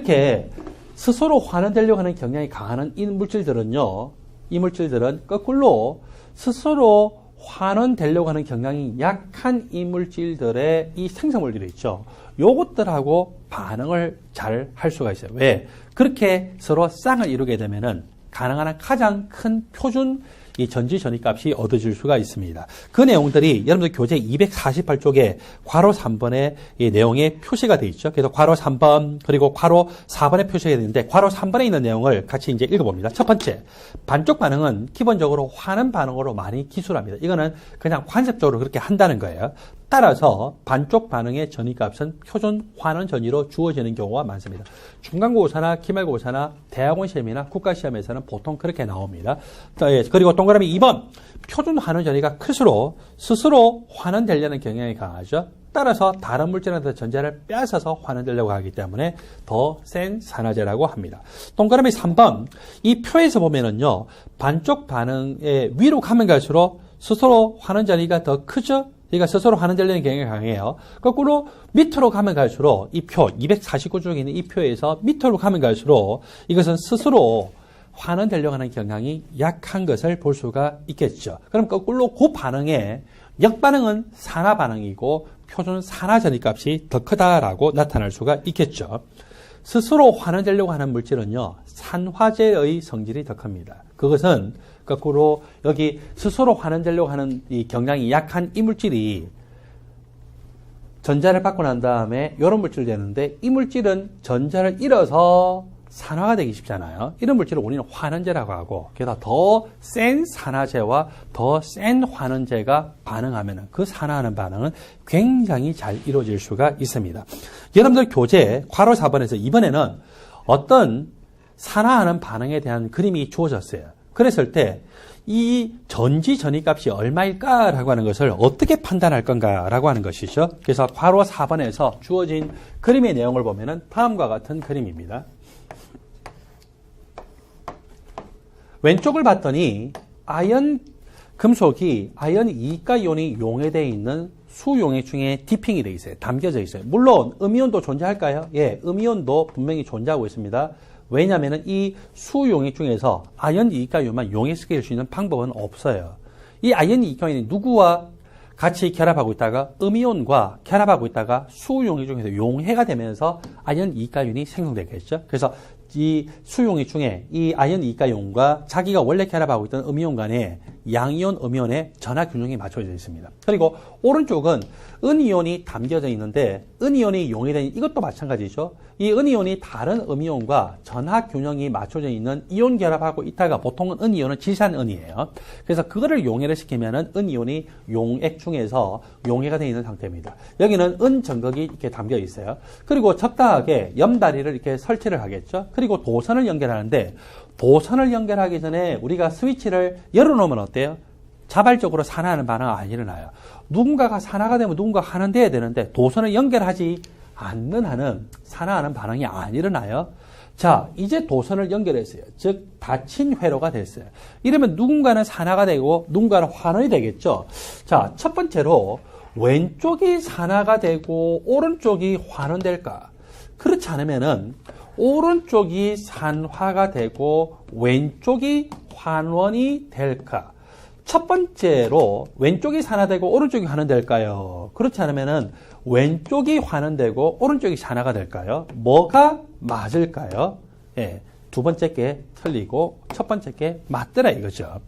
이렇게 스스로 환원되려고 하는 경향이 강한 이 물질들은요, 이 물질들은 거꾸로 스스로 환원되려고 하는 경향이 약한 이 물질들의 이 생성물들이 있죠. 요것들하고 반응을 잘 할 수가 있어요. 왜? 그렇게 서로 쌍을 이루게 되면은 가능한 한 가장 큰 표준 이 전지 전이값이 얻어질 수가 있습니다. 그 내용들이 여러분들 교재 248쪽에 괄호 3번의 이 내용에 표시가 되어 있죠. 그래서 괄호 3번 그리고 괄호 4번에 표시가 되는데 괄호 3번에 있는 내용을 같이 이제 읽어봅니다. 첫 번째, 반쪽 반응은 기본적으로 환원 반응으로 많이 기술합니다. 이거는 그냥 관습적으로 그렇게 한다는 거예요. 따라서 반쪽 반응의 전이값은 표준 환원 전이로 주어지는 경우가 많습니다. 중간고사나 기말고사나 대학원 시험이나 국가시험에서는 보통 그렇게 나옵니다. 그리고 동그라미 2번, 표준 환원 전이가 클수록 스스로 환원되려는 경향이 강하죠. 따라서 다른 물질한테 전자를 빼앗아서 환원되려고 하기 때문에 더 센 산화제라고 합니다. 동그라미 3번, 이 표에서 보면은요, 반쪽 반응의 위로 가면 갈수록 스스로 환원 전이가 더 크죠? 그러니까 스스로 환원되려는 경향이 강해요. 거꾸로 밑으로 가면 갈수록 이 표, 249쪽에 있는 이 표에서 밑으로 가면 갈수록 이것은 스스로 환원되려고 하는 경향이 약한 것을 볼 수가 있겠죠. 그럼 거꾸로 그 반응의 역반응은 산화 반응이고 표준 산화 전이값이 더 크다라고 나타날 수가 있겠죠. 스스로 환원되려고 하는 물질은요, 산화제의 성질이 더 큽니다. 그것은 거꾸로 여기 스스로 환원되려고 하는 이 경향이 약한 이 물질이 전자를 받고 난 다음에 이런 물질이 되는데, 이 물질은 전자를 잃어서 산화가 되기 쉽잖아요. 이런 물질을 우리는 환원제라고 하고, 게다가 더 센 산화제와 더 센 환원제가 반응하면 그 산화하는 반응은 굉장히 잘 이루어질 수가 있습니다. 여러분들 교재 괄호 4번에서 이번에는 어떤 산화하는 반응에 대한 그림이 주어졌어요. 그랬을 때 이 전지 전이값이 얼마일까라고 하는 것을 어떻게 판단할 건가라고 하는 것이죠. 그래서 괄호 4번에서 주어진 그림의 내용을 보면은 다음과 같은 그림입니다. 왼쪽을 봤더니 금속이 아연 2가 이온이 용해되어 있는 수용액 중에 디핑이 되어 있어요. 담겨져 있어요. 물론 음이온도 존재할까요? 예, 음이온도 분명히 존재하고 있습니다. 왜냐하면 이 수용액 중에서 아연 2가 이온만 용해시킬 수 있는 방법은 없어요. 이 아연 2가 이온이 누구와 같이 결합하고 있다가 음이온과 결합하고 있다가 수용액 중에서 용해가 되면서 아연 2가 이온이 생성되겠죠. 그래서 이 수용액 중에 이 아연 2가 이온과 자기가 원래 결합하고 있던 음이온 간에 양이온, 음이온의 전하 균형이 맞춰져 있습니다. 그리고 오른쪽은 은이온이 담겨져 있는데 은이온이 용해된 이것도 마찬가지죠. 이 은이온이 다른 음이온과 전하 균형이 맞춰져 있는 이온 결합하고 있다가 보통은 은이온은 질산은이에요. 그래서 그거를 용해를 시키면은 은이온이 용액 중에서 용해가 되어 있는 상태입니다. 여기는 은전극이 이렇게 담겨 있어요. 그리고 적당하게 염다리를 이렇게 설치를 하겠죠. 그리고 도선을 연결하는데 도선을 연결하기 전에 우리가 스위치를 열어놓으면 어때요? 자발적으로 산화하는 반응은 안 일어나요. 누군가가 산화가 되면 누군가가 환원돼야 되는데 도선을 연결하지 않는 한은 산화하는 반응이 안 일어나요. 자, 이제 도선을 연결했어요. 즉 닫힌 회로가 됐어요. 이러면 누군가는 산화가 되고 누군가는 환원이 되겠죠. 자, 첫 번째로 왼쪽이 산화가 되고 오른쪽이 환원될까? 그렇지 않으면은 오른쪽이 산화가 되고 왼쪽이 환원이 될까? 첫 번째로 왼쪽이 산화되고 오른쪽이 환원될까요? 그렇지 않으면은 왼쪽이 환원되고 오른쪽이 산화가 될까요? 뭐가 맞을까요? 예, 두 번째 게 틀리고 첫 번째 게 맞더라 이거죠.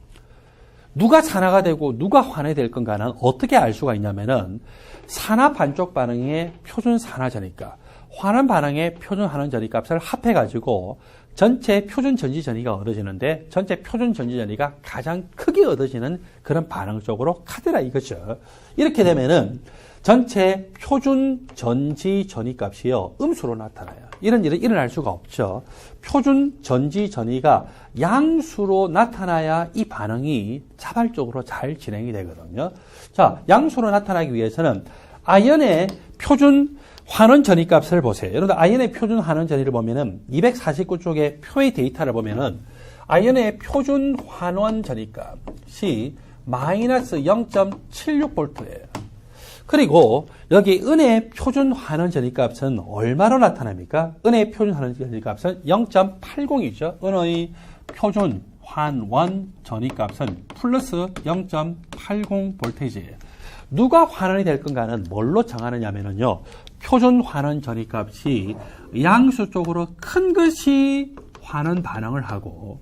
누가 산화가 되고 누가 환원이 될 건가는 어떻게 알 수가 있냐면은 산화 반쪽 반응의 표준 산화전이니까 환원 반응의 표준 환원 전이값을 합해가지고 전체 표준 전지 전이가 얻어지는데 전체 표준 전지 전이가 가장 크게 얻어지는 그런 반응 쪽으로 가더라 이거죠. 이렇게 되면은 전체 표준 전지 전이값이요 음수로 나타나요. 이런 일은 일어날 수가 없죠. 표준 전지 전이가 양수로 나타나야 이 반응이 자발적으로 잘 진행이 되거든요. 자, 양수로 나타나기 위해서는 아연의 표준 환원 전이값을 보세요. 여러분들 아연의 표준 환원 전이를 보면은 249쪽의 표의 데이터를 보면은 아연의 표준 환원 전이값이 마이너스 0.76V예요. 그리고 여기 은의 표준 환원 전이값은 얼마로 나타납니까? 은의 표준 환원 전이값은 0.80이죠. 은의 표준 환원 전이값은 플러스 0.80 볼테이지예요. 누가 환원이 될 건가는 뭘로 정하느냐면요. 표준 환원 전이값이 양수 쪽으로 큰 것이 환원 반응을 하고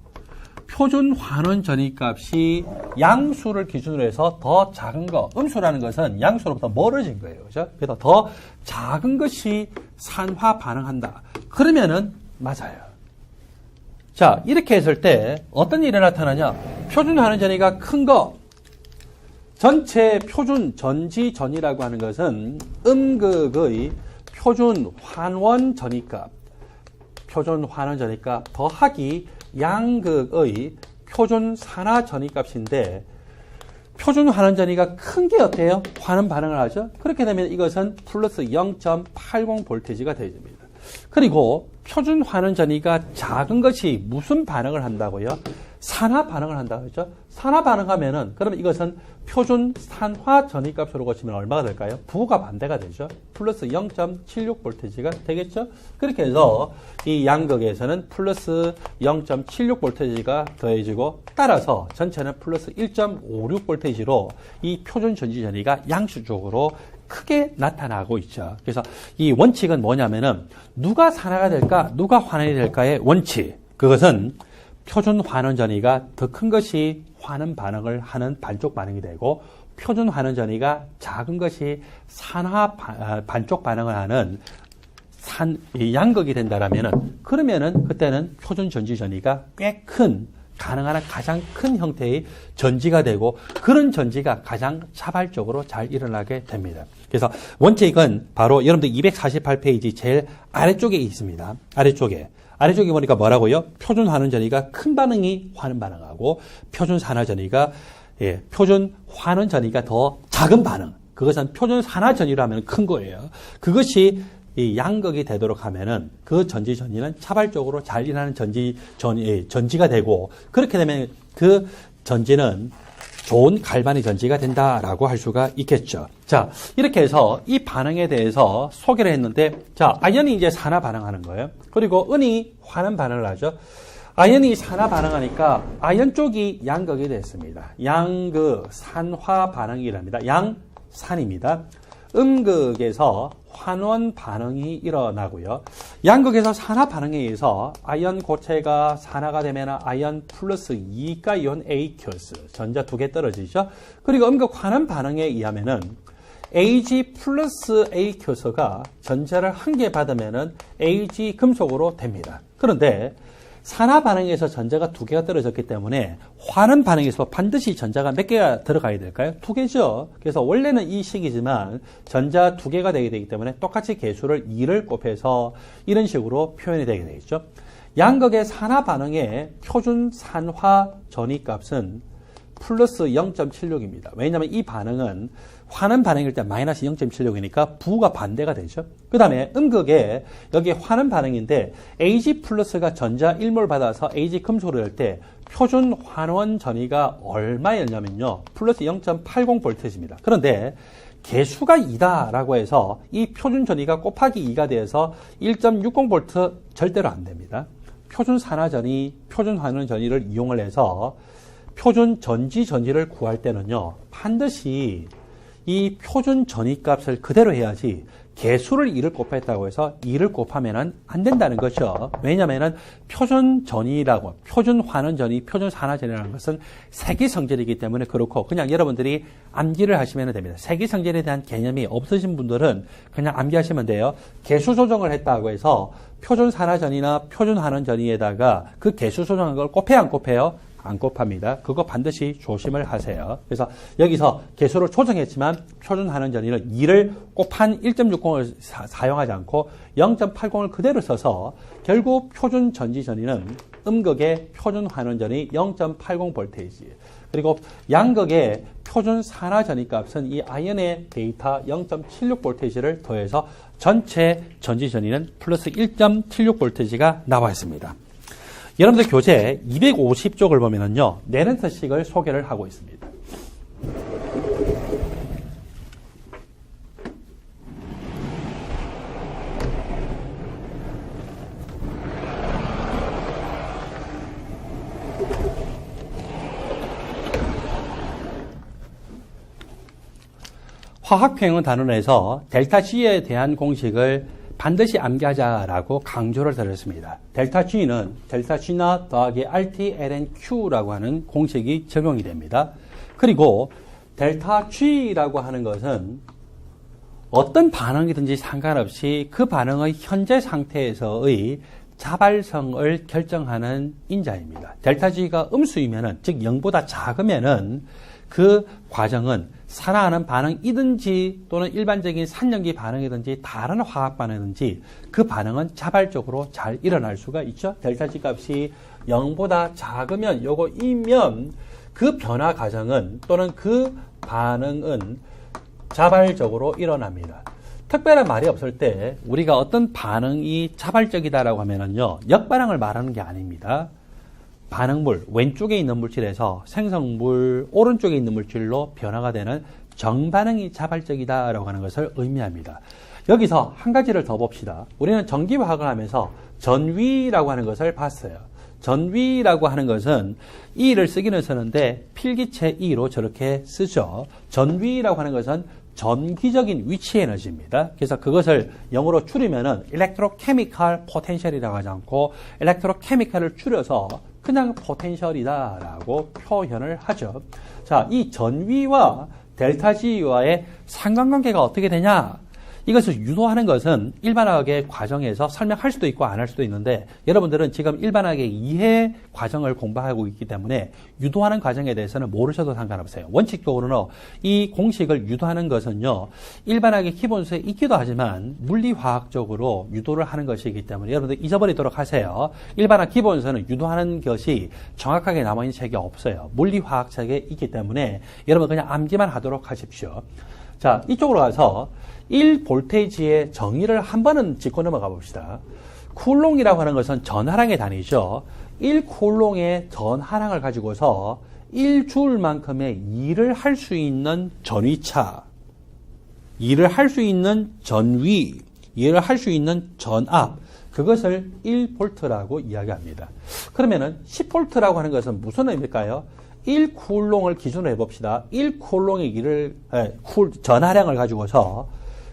표준 환원 전이값이 양수를 기준으로 해서 더 작은 거, 음수라는 것은 양수로부터 멀어진 거예요. 그죠? 그래서 더 작은 것이 산화 반응한다. 그러면은 맞아요. 자, 이렇게 했을 때 어떤 일이 나타나냐? 표준 환원 전이가 큰 거, 전체 표준 전지전이라고 하는 것은 음극의 표준 환원 전이값, 표준 환원 전이값 더하기 양극의 표준 산화 전이값인데 표준 환원 전이가 큰 게 어때요? 환원 반응을 하죠. 그렇게 되면 이것은 플러스 0.80 볼테이지가 되어집니다. 그리고 표준 환원 전이가 작은 것이 무슨 반응을 한다고요? 산화 반응을 한다고 했죠. 산화 반응하면은 그러면 이것은 표준 산화 전이값으로 고치면 얼마가 될까요? 부호가 반대가 되죠. 플러스 0.76 볼테이지가 되겠죠. 그렇게 해서 이 양극에서는 플러스 0.76 볼테이지가 더해지고 따라서 전체는 플러스 1.56 볼테이지로 이 표준 전지 전이가 양수적으로 크게 나타나고 있죠. 그래서 이 원칙은 뭐냐면은 누가 산화가 될까, 누가 환원이 될까의 원칙. 그것은 표준 환원 전이가 더 큰 것이 환원 반응을 하는 반쪽 반응이 되고 표준 환원 전이가 작은 것이 산화 반쪽 반응을 하는 양극이 된다라면은 그러면은 그때는 표준 전지 전이가 꽤 큰 가능한 가장 큰 형태의 전지가 되고 그런 전지가 가장 자발적으로 잘 일어나게 됩니다. 그래서 원칙은 바로 여러분들 248페이지 제일 아래쪽에 있습니다. 아래쪽에 보니까 뭐라고요? 표준 환원 전이가 큰 반응이 환원 반응하고 표준 산화 전이가 표준 환원 전이가 더 작은 반응. 그것은 표준 산화 전이라면 큰 거예요. 그것이 이 양극이 되도록 하면은 그 전지 전이는 차발적으로 잘 일어나는 전지가 되고 그렇게 되면 그 전지는 좋은 갈반의 전지가 된다라고 할 수가 있겠죠. 자, 이렇게 해서 이 반응에 대해서 소개를 했는데, 자, 아연이 이제 산화 반응하는 거예요. 그리고 은이 환원 반응을 하죠. 아연이 산화 반응하니까 아연 쪽이 양극이 됐습니다. 양극 산화 반응이랍니다. 양산입니다. 음극에서 환원 반응이 일어나고요. 양극에서 산화 반응에 의해서 아연 고체가 산화가 되면 아연 플러스 2가 이온 A큐스 전자 2개 떨어지죠. 그리고 음극 환원 반응에 의하면은 Ag 플러스 A큐스가 전자를 1개 받으면은 Ag 금속으로 됩니다. 그런데 산화 반응에서 전자가 2개가 떨어졌기 때문에 환원 반응에서 반드시 전자가 몇 개가 들어가야 될까요? 2개죠. 그래서 원래는 이 식이지만 전자 2개가 되게 되기 때문에 똑같이 개수를 2를 곱해서 이런 식으로 표현이 되게 되겠죠. 양극의 산화 반응의 표준 산화 전이값은 플러스 0.76입니다. 왜냐하면 이 반응은 환원 반응일 때 마이너스 0.76이니까 부가 반대가 되죠. 그 다음에 음극에 여기 환원 반응인데 Ag 플러스가 전자 1몰 받아서 Ag 금속으로 할 때 표준 환원 전이가 얼마였냐면요. 플러스 0.80 볼트입니다. 그런데 개수가 2다라고 해서 이 표준 전이가 곱하기 2가 돼서 1.60 볼트 절대로 안 됩니다. 표준 산화 전이, 표준 환원 전이를 이용을 해서 표준 전지 전지를 구할 때는요. 반드시 이 표준 전이값을 그대로 해야지 개수를 2를 곱했다고 해서 2를 곱하면 안 된다는 거죠. 왜냐하면 표준 전이라고 표준 환원 전이, 표준 산화 전이라는 것은 세기성질이기 때문에 그렇고 그냥 여러분들이 암기를 하시면 됩니다. 세기성질에 대한 개념이 없으신 분들은 그냥 암기하시면 돼요. 개수 조정을 했다고 해서 표준 산화 전이나 표준 환원 전이에다가 그 개수 조정한 걸 곱해요, 안 곱해요? 안 곱합니다. 그거 반드시 조심을 하세요. 그래서 여기서 개수를 조정했지만 표준 환원 전이는 2를 곱한 1.60을 사용하지 않고 0.80을 그대로 써서 결국 표준 전지 전이는 음극의 표준 환원 전이 0.80 볼테이지 그리고 양극의 표준 산화 전이 값은 이 아연의 데이터 0.76 볼테이지를 더해서 전체 전지 전이는 플러스 1.76 볼테이지가 나와 있습니다. 여러분들 교재 250쪽을 보면은요, 네렌트식을 소개를 하고 있습니다. 화학평형 단원에서 델타 G에 대한 공식을 반드시 암기하자라고 강조를 드렸습니다. 델타 G는 델타 G나 더하기 RT ln Q라고 하는 공식이 적용이 됩니다. 그리고 델타 G라고 하는 것은 어떤 반응이든지 상관없이 그 반응의 현재 상태에서의 자발성을 결정하는 인자입니다. 델타 G가 음수이면은, 즉 0보다 작으면은 그 과정은 산화하는 반응이든지 또는 일반적인 산염기 반응이든지 다른 화학 반응이든지 그 반응은 자발적으로 잘 일어날 수가 있죠. 델타 G 값이 0보다 작으면 요거이면 그 변화 과정은 또는 그 반응은 자발적으로 일어납니다. 특별한 말이 없을 때 우리가 어떤 반응이 자발적이다라고 하면은요, 역반응을 말하는 게 아닙니다. 반응물, 왼쪽에 있는 물질에서 생성물, 오른쪽에 있는 물질로 변화가 되는 정반응이 자발적이다라고 하는 것을 의미합니다. 여기서 한 가지를 더 봅시다. 우리는 전기화학을 하면서 전위라고 하는 것을 봤어요. 전위라고 하는 것은 E를 쓰기는 쓰는데 필기체 E로 저렇게 쓰죠. 전위라고 하는 것은 전기적인 위치 에너지입니다. 그래서 그것을 영어로 줄이면은 electrochemical potential이라고 하지 않고 electrochemical을 줄여서 그냥 포텐셜이다라고 표현을 하죠. 자, 이 전위와 델타 G와의 상관관계가 어떻게 되냐? 이것을 유도하는 것은 일반화학의 과정에서 설명할 수도 있고 안 할 수도 있는데, 여러분들은 지금 일반화학의 이해 과정을 공부하고 있기 때문에 유도하는 과정에 대해서는 모르셔도 상관없어요. 원칙적으로는 이 공식을 유도하는 것은요, 일반화학의 기본서에 있기도 하지만 물리화학적으로 유도를 하는 것이기 때문에 여러분들 잊어버리도록 하세요. 일반화학 기본서는 유도하는 것이 정확하게 남아있는 책이 없어요. 물리화학 책에 있기 때문에 여러분 그냥 암기만 하도록 하십시오. 자, 이쪽으로 가서 1볼테이지의 정의를 한 번은 짚고 넘어가 봅시다. 쿨롱이라고 하는 것은 전하량의 단위죠. 1쿨롱의 전하량을 가지고서 1줄만큼의 일을 할 수 있는 전위차, 일을 할 수 있는 전위, 일을 할 수 있는 전압, 그것을 1볼트라고 이야기합니다. 그러면은 10볼트라고 하는 것은 무슨 의미일까요? 1쿨롱을 기준으로 해봅시다. 1쿨롱의 전하량을 가지고서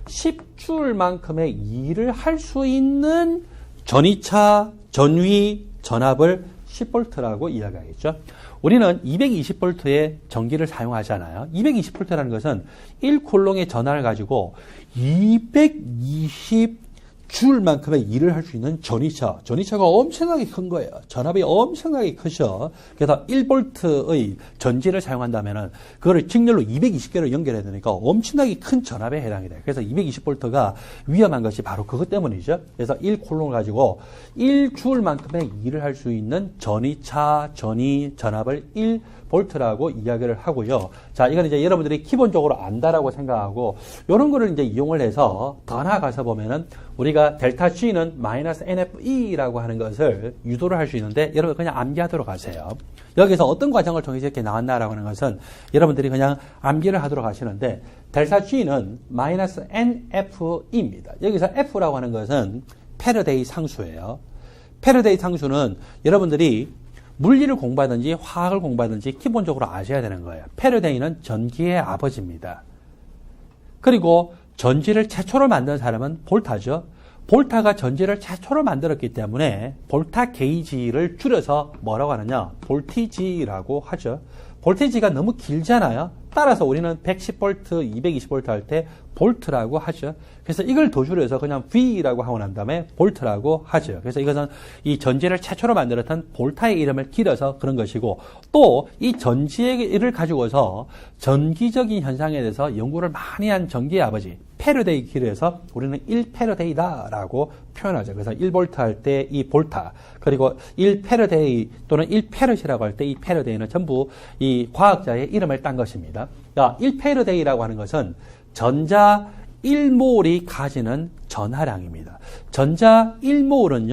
10줄만큼의 일을 할 수 있는 전위차, 전위, 전압을 10볼트라고 이야기하겠죠. 우리는 220볼트의 전기를 사용하잖아요. 220볼트라는 것은 1쿨롱의 전하를 가지고 220줄만큼의 일을 할 수 있는 전위차가 엄청나게 큰 거예요. 전압이 엄청나게 크죠. 그래서 1볼트의 전지를 사용한다면은 그거를 직렬로 220개로 연결해야 되니까 엄청나게 큰 전압에 해당이 돼요. 그래서 220볼트가 위험한 것이 바로 그것 때문이죠. 그래서 1쿨롱을 가지고 1줄만큼의 일을 할 수 있는 전위차, 전압을 1볼트라고 이야기를 하고요. 자, 이건 이제 여러분들이 기본적으로 안다라고 생각하고, 이런 거를 이제 이용을 해서 더 나아가서 보면은 우리가 델타 G는 마이너스 NFE라고 하는 것을 유도를 할 수 있는데, 여러분 그냥 암기하도록 하세요. 여기서 어떤 과정을 통해서 이렇게 나왔나라고 하는 것은 여러분들이 그냥 암기를 하도록 하시는데, 델타 G는 마이너스 NFE입니다. 여기서 F라고 하는 것은 패러데이 상수예요. 패러데이 상수는 여러분들이 물리를 공부하든지 화학을 공부하든지 기본적으로 아셔야 되는 거예요. 패러데이는 전기의 아버지입니다. 그리고 전지를 최초로 만든 사람은 볼타죠. 볼타가 전지를 최초로 만들었기 때문에 볼타 게이지를 줄여서 뭐라고 하느냐? 볼티지라고 하죠. 볼티지가 너무 길잖아요. 따라서 우리는 110V, 220V 할 때 볼트라고 하죠. 그래서 이걸 더 줄여서 그냥 V라고 하고 난 다음에 볼트라고 하죠. 그래서 이것은 이 전지를 최초로 만들었던 볼타의 이름을 길어서 그런 것이고, 또 이 전지를 가지고서 전기적인 현상에 대해서 연구를 많이 한 전기의 아버지 패러데이 길어서 우리는 1패러데이다라고 표현하죠. 그래서 1볼트 할 때 이 볼타, 그리고 1패러데이 또는 1패럿이라고 할 때 이 패러데이는 전부 이 과학자의 이름을 딴 것입니다. 1패러데이라고 하는 것은 전자 1몰이 가지는 전하량입니다. 전자 1몰은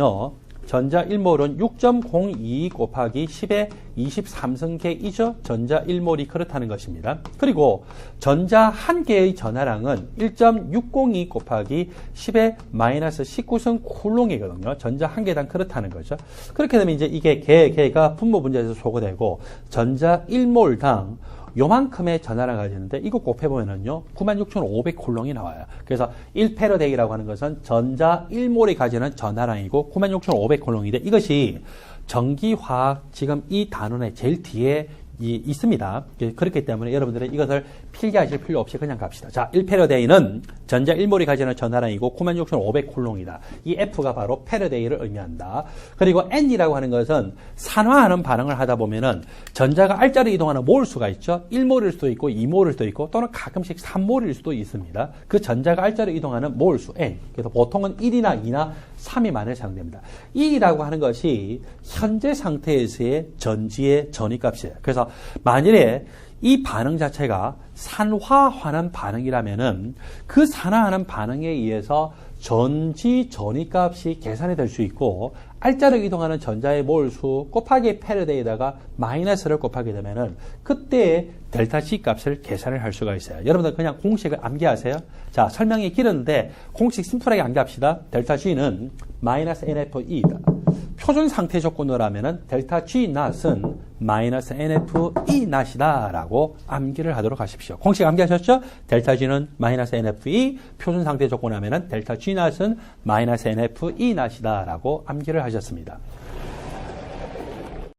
6.022 곱하기 10의 23승계이죠. 전자 1몰이 그렇다는 것입니다. 그리고 전자 한 개의 전하량은 1.602 곱하기 10의 마이너스 19승 쿨롱이거든요. 전자 한 개당 그렇다는 거죠. 그렇게 되면 이제 이게 개가 분모 분자에서 소거되고 전자 1몰당 요만큼의 전하를 가지는데 이거 곱해보면은요 96,500쿨롱이 나와요. 그래서 1패러데이라고 하는 것은 전자 1몰이 가지는 전하량이고 96,500쿨롱인데 이것이 전기화학 지금 이 단원의 제일 뒤에 있습니다. 그렇기 때문에 여러분들은 이것을 필기하실 필요 없이 그냥 갑시다. 자, 1패러데이는 전자 1몰이 가지는 전하량이고 96,500쿨롱이다. 이 F가 바로 패러데이를 의미한다. 그리고 N이라고 하는 것은 산화하는 반응을 하다 보면은 전자가 R자로 이동하는 몰수가 있죠. 1몰일 수도 있고 2몰일 수도 있고 또는 가끔씩 3몰일 수도 있습니다. 그 전자가 R자로 이동하는 몰수 N. 그래서 보통은 1이나 2나 3이 많이 사용됩니다. E라고 하는 것이 현재 상태에서의 전지의 전위값이에요. 그래서 만일에 이 반응 자체가 산화하는 반응이라면은 그 산화하는 반응에 의해서 전지 전위값이 계산이 될 수 있고 R자로 이동하는 전자의 몰수 곱하기 패러데이에다가 마이너스를 곱하게 되면은 그때 델타 G 값을 계산을 할 수가 있어요. 여러분들 그냥 공식을 암기하세요. 자, 설명이 길었는데 공식 심플하게 암기합시다. 델타 G는 마이너스 NFE다. 표준 상태 조건으로 하면은 델타 G 낫은 마이너스 NFE 낫이다 라고 암기를 하도록 하십시오. 공식 암기하셨죠? 델타 G는 마이너스 NFE, 표준 상태 조건 하면은 델타 G 낫은 마이너스 NFE 낫이다 라고 암기를 하셨습니다.